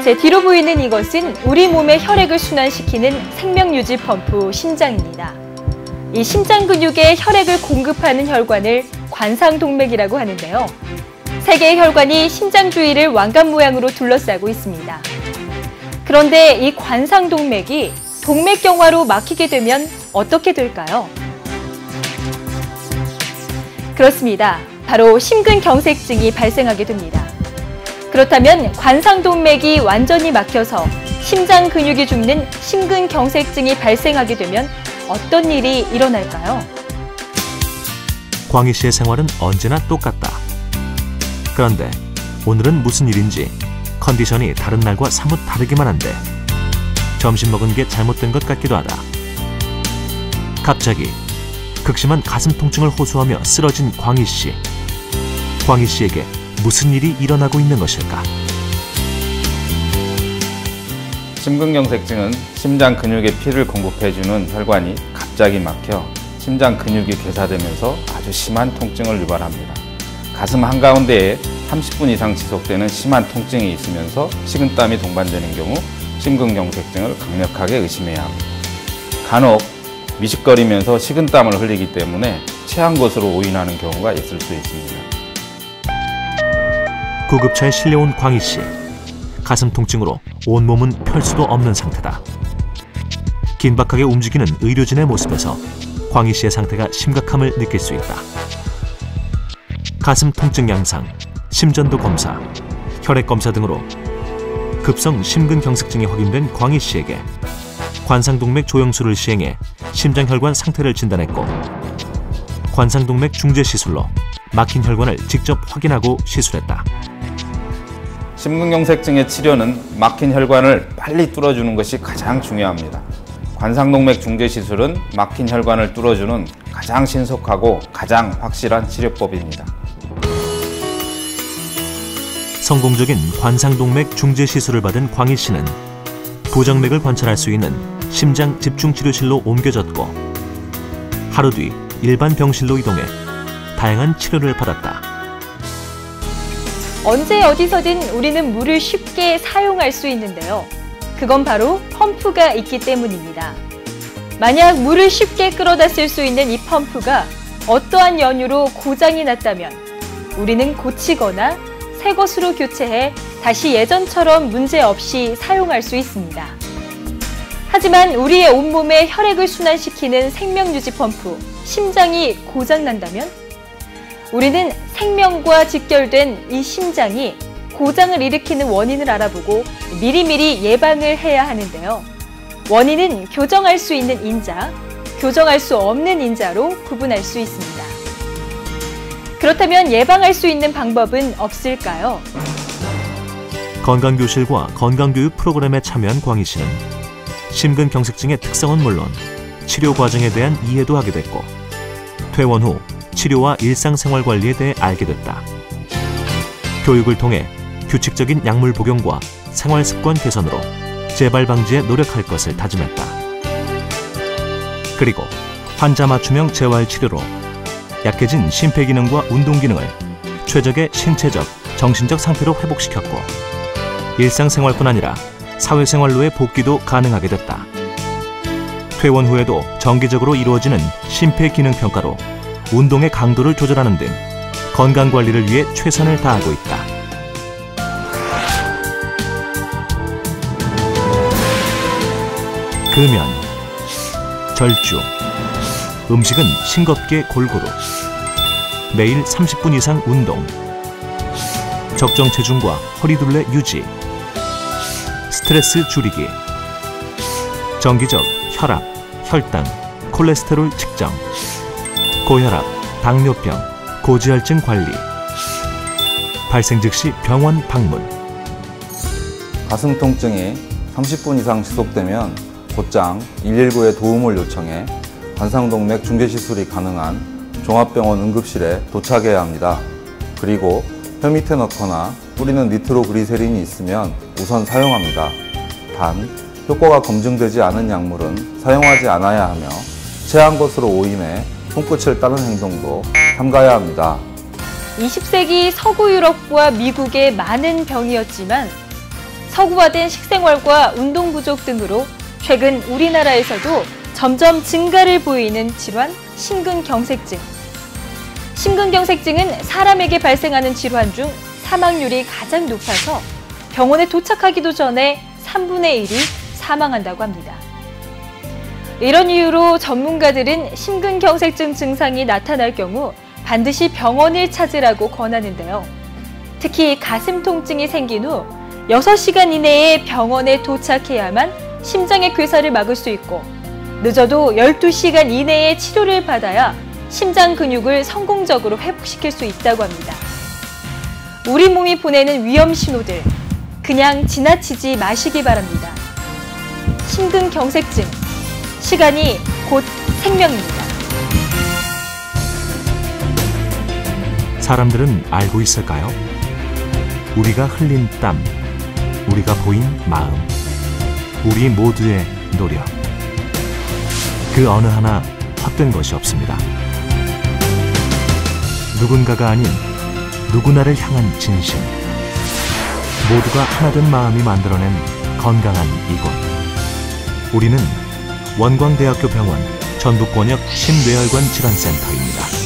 제 뒤로 보이는 이것은 우리 몸의 혈액을 순환시키는 생명유지 펌프 심장입니다. 이 심장 근육에 혈액을 공급하는 혈관을 관상동맥이라고 하는데요. 세 개의 혈관이 심장 주위를 왕관 모양으로 둘러싸고 있습니다. 그런데 이 관상동맥이 동맥경화로 막히게 되면 어떻게 될까요? 그렇습니다. 바로 심근경색증이 발생하게 됩니다. 그렇다면 관상동맥이 완전히 막혀서 심장 근육이 죽는 심근경색증이 발생하게 되면 어떤 일이 일어날까요? 광희 씨의 생활은 언제나 똑같다. 그런데 오늘은 무슨 일인지 컨디션이 다른 날과 사뭇 다르기만 한데 점심 먹은 게 잘못된 것 같기도 하다. 갑자기 극심한 가슴 통증을 호소하며 쓰러진 광희 씨. 광희 씨에게 무슨 일이 일어나고 있는 것일까? 심근경색증은 심장 근육에 피를 공급해주는 혈관이 갑자기 막혀 심장 근육이 괴사되면서 아주 심한 통증을 유발합니다. 가슴 한가운데에 30분 이상 지속되는 심한 통증이 있으면서 식은땀이 동반되는 경우 심근경색증을 강력하게 의심해야 합니다. 간혹 미식거리면서 식은땀을 흘리기 때문에 체한 것으로 오인하는 경우가 있을 수 있습니다. 구급차에 실려온 광희 씨. 가슴 통증으로 온몸은 펼 수도 없는 상태다. 긴박하게 움직이는 의료진의 모습에서 광희 씨의 상태가 심각함을 느낄 수 있다. 가슴 통증 양상, 심전도 검사, 혈액 검사 등으로 급성 심근경색증이 확인된 광희 씨에게 관상동맥 조영술을 시행해 심장혈관 상태를 진단했고 관상동맥 중재 시술로 막힌 혈관을 직접 확인하고 시술했다. 심근경색증의 치료는 막힌 혈관을 빨리 뚫어주는 것이 가장 중요합니다. 관상동맥 중재 시술은 막힌 혈관을 뚫어주는 가장 신속하고 가장 확실한 치료법입니다. 성공적인 관상동맥 중재 시술을 받은 광희 씨는 부정맥을 관찰할 수 있는 심장 집중치료실로 옮겨졌고 하루 뒤 일반 병실로 이동해 다양한 치료를 받았다. 언제 어디서든 우리는 물을 쉽게 사용할 수 있는데요. 그건 바로 펌프가 있기 때문입니다. 만약 물을 쉽게 끌어다 쓸 수 있는 이 펌프가 어떠한 연유로 고장이 났다면 우리는 고치거나 새 것으로 교체해 다시 예전처럼 문제없이 사용할 수 있습니다. 하지만 우리의 온몸에 혈액을 순환시키는 생명유지 펌프, 심장이 고장난다면 우리는 생명과 직결된 이 심장이 고장을 일으키는 원인을 알아보고 미리미리 예방을 해야 하는데요. 원인은 교정할 수 있는 인자, 교정할 수 없는 인자로 구분할 수 있습니다. 그렇다면 예방할 수 있는 방법은 없을까요? 건강교실과 건강교육 프로그램에 참여한 광희 씨는 심근경색증의 특성은 물론 치료 과정에 대한 이해도 하게 됐고 퇴원 후 치료와 일상생활 관리에 대해 알게 됐다. 교육을 통해 규칙적인 약물 복용과 생활습관 개선으로 재발 방지에 노력할 것을 다짐했다. 그리고 환자 맞춤형 재활 치료로 약해진 심폐기능과 운동기능을 최적의 신체적, 정신적 상태로 회복시켰고 일상생활뿐 아니라 사회생활로의 복귀도 가능하게 됐다. 퇴원 후에도 정기적으로 이루어지는 심폐기능평가로 운동의 강도를 조절하는 등 건강관리를 위해 최선을 다하고 있다. 금연, 절주, 음식은 싱겁게 골고루, 매일 30분 이상 운동, 적정 체중과 허리둘레 유지, 스트레스 줄이기, 정기적 혈압, 혈당, 콜레스테롤 측정, 고혈압, 당뇨병, 고지혈증 관리, 발생 즉시 병원 방문. 가슴 통증이 30분 이상 지속되면 곧장 119에 도움을 요청해 관상동맥 중재 시술이 가능한 종합병원 응급실에 도착해야 합니다. 그리고 혀 밑에 넣거나 뿌리는 니트로그리세린이 있으면 우선 사용합니다. 단, 효과가 검증되지 않은 약물은 사용하지 않아야 하며 체한 것으로 오인해 손끝을 따는 행동도 삼가야 합니다. 20세기 서구 유럽과 미국의 많은 병이었지만 서구화된 식생활과 운동 부족 등으로 최근 우리나라에서도 점점 증가를 보이는 질환, 심근경색증. 심근경색증은 사람에게 발생하는 질환 중 사망률이 가장 높아서 병원에 도착하기도 전에 3분의 1이 사망한다고 합니다. 이런 이유로 전문가들은 심근경색증 증상이 나타날 경우 반드시 병원을 찾으라고 권하는데요. 특히 가슴 통증이 생긴 후 6시간 이내에 병원에 도착해야만 심장의 괴사를 막을 수 있고 늦어도 12시간 이내에 치료를 받아야 심장 근육을 성공적으로 회복시킬 수 있다고 합니다. 우리 몸이 보내는 위험 신호들, 그냥 지나치지 마시기 바랍니다. 심근경색증, 시간이 곧 생명입니다. 사람들은 알고 있을까요? 우리가 흘린 땀, 우리가 보인 마음, 우리 모두의 노력. 그 어느 하나 헛된 것이 없습니다. 누군가가 아닌 누구나를 향한 진심. 모두가 하나된 마음이 만들어낸 건강한 이곳. 우리는 원광대학교 병원 전북권역 심뇌혈관 질환센터입니다.